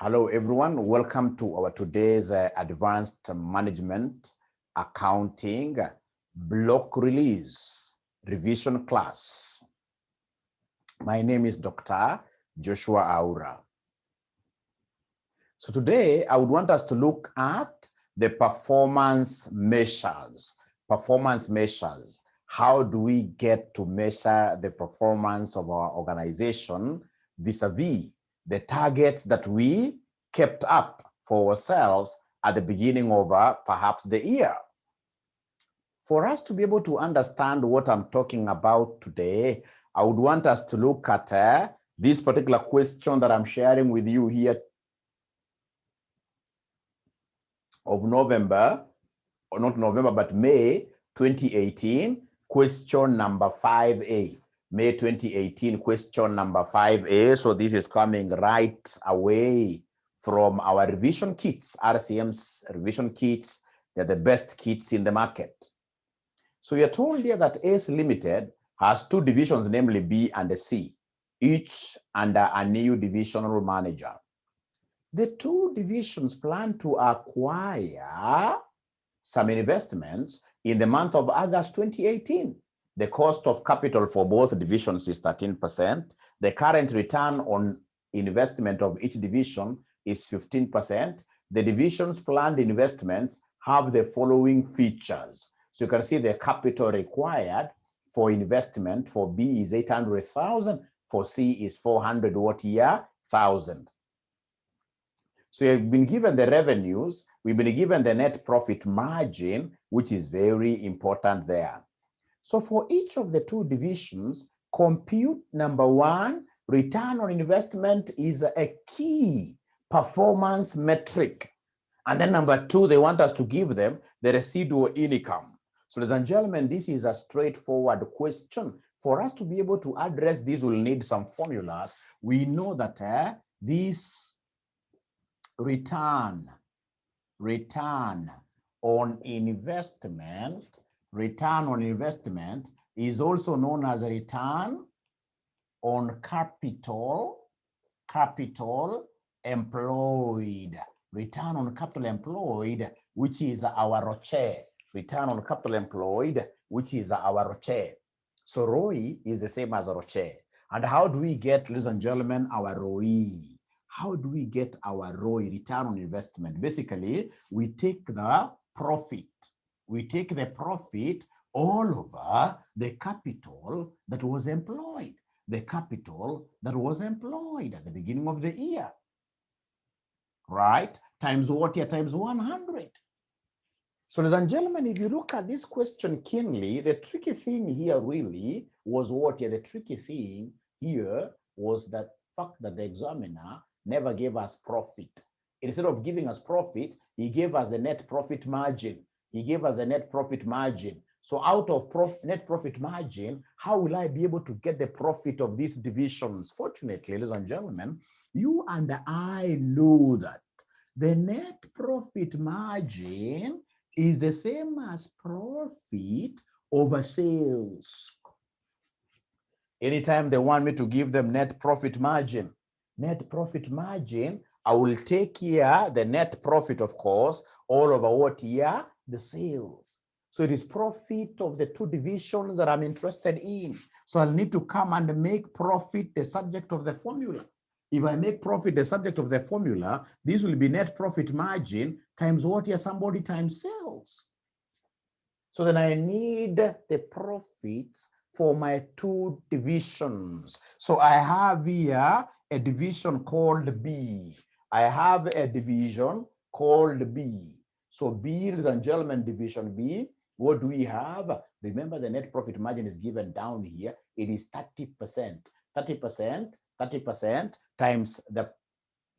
Hello, everyone. Welcome to our today's advanced management accounting block release revision class. My name is Dr. Joshua Aura. So today I would want us to look at the performance measures. Performance measures. How do we get to measure the performance of our organization vis-a-vis the targets that we kept up for ourselves at the beginning of perhaps the year? For us to be able to understand what I'm talking about today, I would want us to look at this particular question that I'm sharing with you here of November, or not November, but May 2018, question number 5A. May 2018, question number 5A. So this is coming right away from our revision kits, RCM's revision kits. They're the best kits in the market. So we are told here that ACE Limited has two divisions, namely B and C, each under a new divisional manager. The two divisions plan to acquire some investments in the month of August 2018. The cost of capital for both divisions is 13%. The current return on investment of each division is 15%. The division's planned investments have the following features. So you can see the capital required for investment for B is 800,000, for C is 400,000. So you've been given the revenues, we've been given the net profit margin, which is very important there. So for each of the two divisions, compute number one, return on investment is a key performance metric. And then number two, they want us to give them the residual income. So ladies and gentlemen, this is a straightforward question. For us to be able to address this, we'll need some formulas. We know that this return on investment is also known as a return on capital employed. Return on capital employed, which is our ROCE. Return on capital employed, which is our ROCE. So ROE is the same as ROCE. And how do we get, ladies and gentlemen, our ROE? How do we get our ROE, return on investment? Basically, we take the profit. We take the profit all over the capital that was employed. The capital that was employed at the beginning of the year. Right? Times what here? Times 100. So ladies and gentlemen, if you look at this question keenly, the tricky thing here really was what here? The tricky thing here was that fact that the examiner never gave us profit. Instead of giving us profit, he gave us the net profit margin. He gave us the net profit margin. So out of net profit margin, how will I be able to get the profit of these divisions? Fortunately, ladies and gentlemen, you and I know that the net profit margin is the same as profit over sales. Anytime they want me to give them net profit margin, I will take here the net profit, of course, all over what here? The sales. So it is profit of the two divisions that I'm interested in. So I'll need to come and make profit the subject of the formula. If I make profit the subject of the formula, this will be net profit margin times what here? Somebody times sales. So then I need the profits for my two divisions. So I have here a division called B. I have a division called B. So B, ladies and gentlemen, division B, what do we have? Remember, the net profit margin is given down here. It is 30%. 30% times the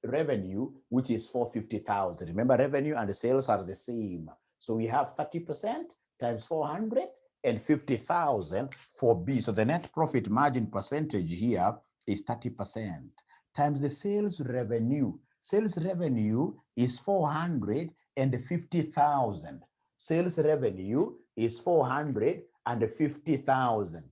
revenue, which is 450,000. Remember, revenue and the sales are the same. So we have 30% times 450,000 for B. So the net profit margin percentage here is 30% times the sales revenue. Sales revenue is 450,000. Sales revenue is 450,000.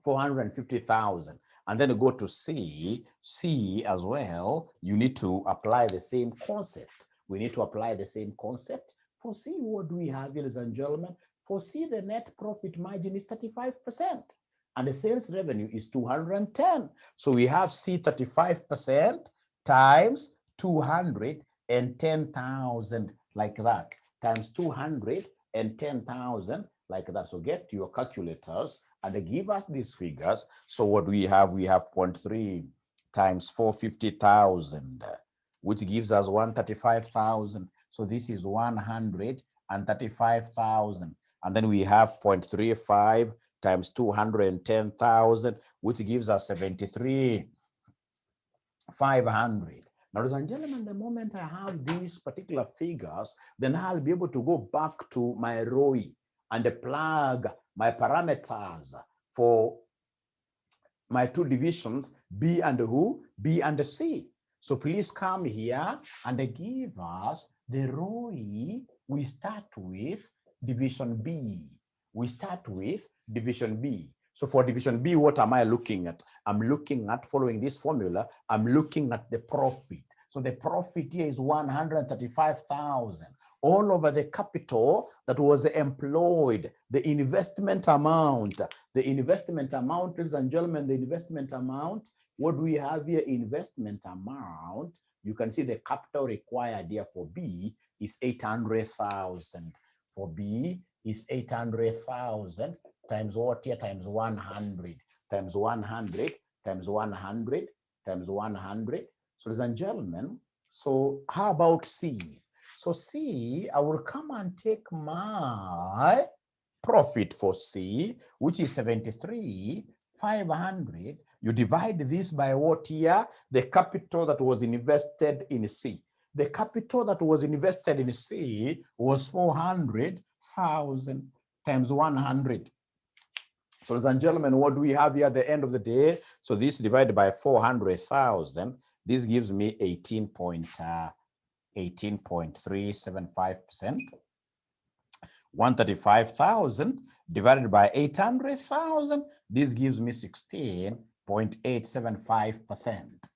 450,000. And then you go to C. C as well, you need to apply the same concept. We need to apply the same concept. For C, what do we have, ladies and gentlemen? For C, the net profit margin is 35%. And the sales revenue is 210. So we have C 35% times 210,000 like that, times 210,000 like that. So get to your calculators and they give us these figures. So what we have 0.3 times 450,000, which gives us 135,000. So this is 135,000. And then we have 0.35 times 210,000, which gives us 73,500. Now, ladies and gentlemen, the moment I have these particular figures, then I'll be able to go back to my ROI and plug my parameters for my two divisions, B and who? B and C. So please come here and give us the ROI. We start with division B. We start with division B. So for division B, what am I looking at? I'm looking at, following this formula, I'm looking at the profit. So the profit here is 135,000. All over the capital that was employed, the investment amount, ladies and gentlemen, the investment amount, what do we have here? Investment amount, you can see the capital required here for B is 800,000. For B is 800,000 times what here? Times 100, times 100, times 100, times 100. So ladies and gentlemen, so how about C? So C, I will come and take my profit for C, which is 73,500. You divide this by what here? The capital that was invested in C. The capital that was invested in C was 400,000 times 100. So ladies and gentlemen, what do we have here at the end of the day? So this divided by 400,000, this gives me 18.375%. 135,000 divided by 800,000, this gives me 16.875%.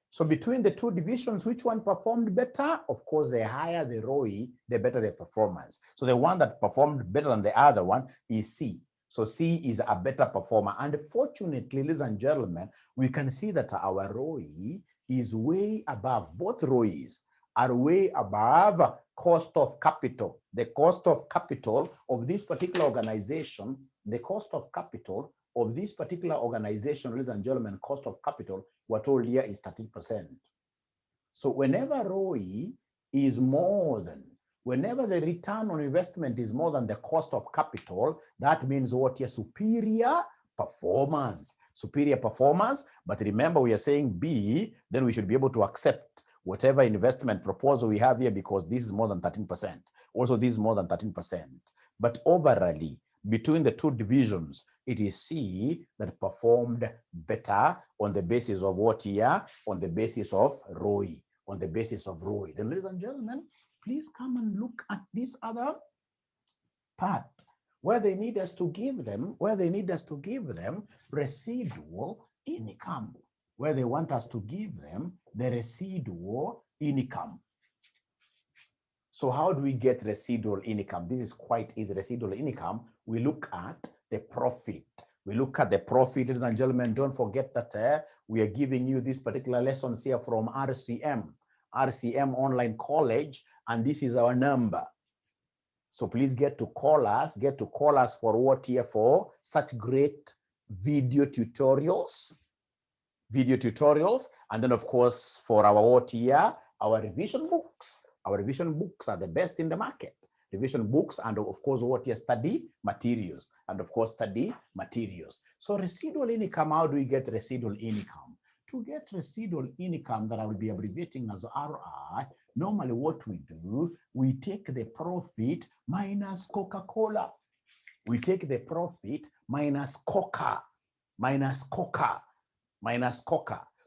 So between the two divisions, which one performed better? Of course, the higher the ROI, the better the performance. So the one that performed better than the other one is C. So C is a better performer. And fortunately, ladies and gentlemen, we can see that our ROI is way above, both ROIs are way above cost of capital. The cost of capital of this particular organization, the cost of capital of this particular organization, ladies and gentlemen, cost of capital, we're told here is 30%. So whenever ROI is more than, whenever the return on investment is more than the cost of capital, that means what here? Superior performance. Superior performance. But remember, we are saying B, then we should be able to accept whatever investment proposal we have here, because this is more than 13%. Also, this is more than 13%. But overall, between the two divisions, it is C that performed better on the basis of what here? On the basis of ROI. On the basis of ROI. Then, ladies and gentlemen, please come and look at this other part where they need us to give them, residual income, where they want us to give them the residual income. So how do we get residual income? This is quite easy. Residual income, we look at the profit. We look at the profit, ladies and gentlemen. Don't forget that we are giving you this particular lessons here from RCM Online College, and this is our number. So please get to call us for what here? For such great video tutorials, and then of course for our what here? Our revision books. Our revision books are the best in the market. Revision books, and of course what here? Study materials, and of course study materials. So residual income, how do we get residual income? To get residual income, that I will be abbreviating as RI, normally what we do, we take the profit minus Coca-Cola. We take the profit minus Coca.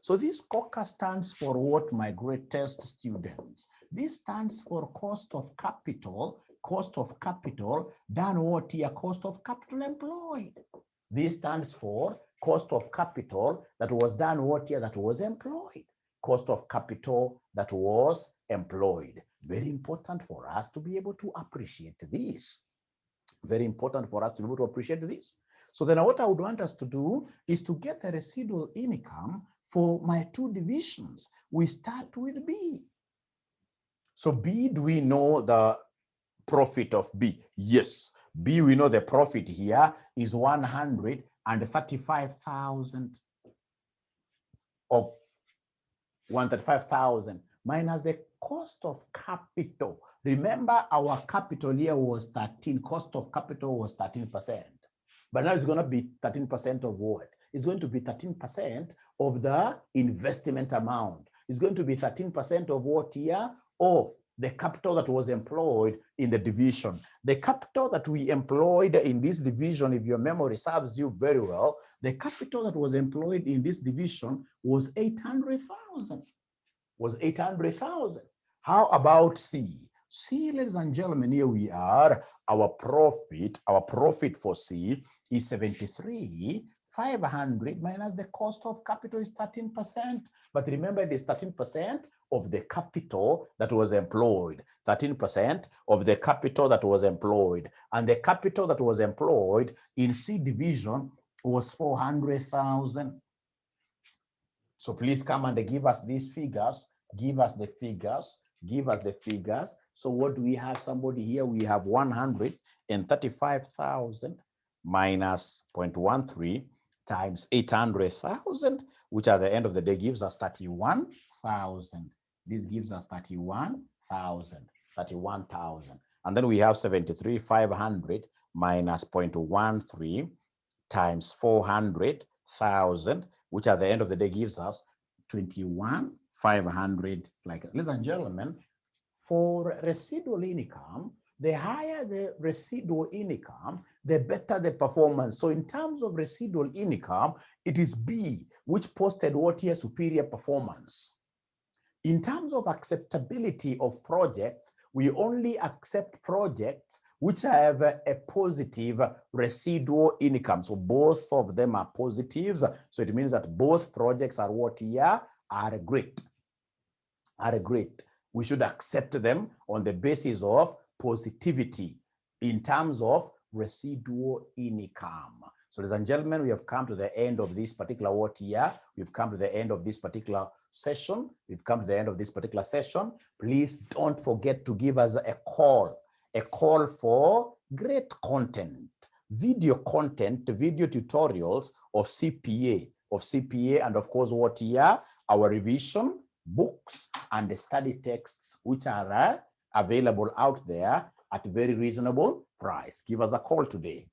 So this Coca stands for what, my greatest students? This stands for cost of capital, done what here? Cost of capital employed. This stands for cost of capital that was done what year? That was employed. Cost of capital that was employed. Very important for us to be able to appreciate this. Very important for us to be able to appreciate this. So then what I would want us to do is to get the residual income for my two divisions. We start with B. So B, do we know the profit of B? Yes. B, we know the profit here is 135,000 of 135,000 minus the cost of capital. Remember, our capital here was 13. Cost of capital was 13%. But now it's going to be 13% of what? It's going to be 13% of the investment amount. It's going to be 13% of what here? Of the capital that was employed in the division. The capital that we employed in this division, if your memory serves you very well, the capital that was employed in this division was 800,000. Was 800,000. How about C? C, ladies and gentlemen, here we are. Our profit for C is 73,500 minus the cost of capital is 13%. But remember, it is 13% of the capital that was employed. 13% of the capital that was employed. And the capital that was employed in C division was 400,000. So please come and give us these figures. Give us the figures. Give us the figures. So what do we have? Somebody here, we have 135,000 minus 0.13 times 800,000, which at the end of the day gives us 31,000. This gives us 31,000. And then we have 73,500 minus 0.13 times 400,000, which at the end of the day gives us 21,500. Like, ladies and gentlemen, for residual income, the higher the residual income, the better the performance. So in terms of residual income, it is B, which posted what here? Superior performance. In terms of acceptability of projects, we only accept projects which have a positive residual income. So both of them are positives. So it means that both projects are what here? Are great. Are great. We should accept them on the basis of positivity in terms of residual income. So ladies and gentlemen, we have come to the end of this particular what year. We've come to the end of this particular session. We've come to the end of this particular session. Please don't forget to give us a call for great content, video content, video tutorials of CPA, and of course what here? Our revision books and the study texts, which are available out there at a very reasonable price. Give us a call today.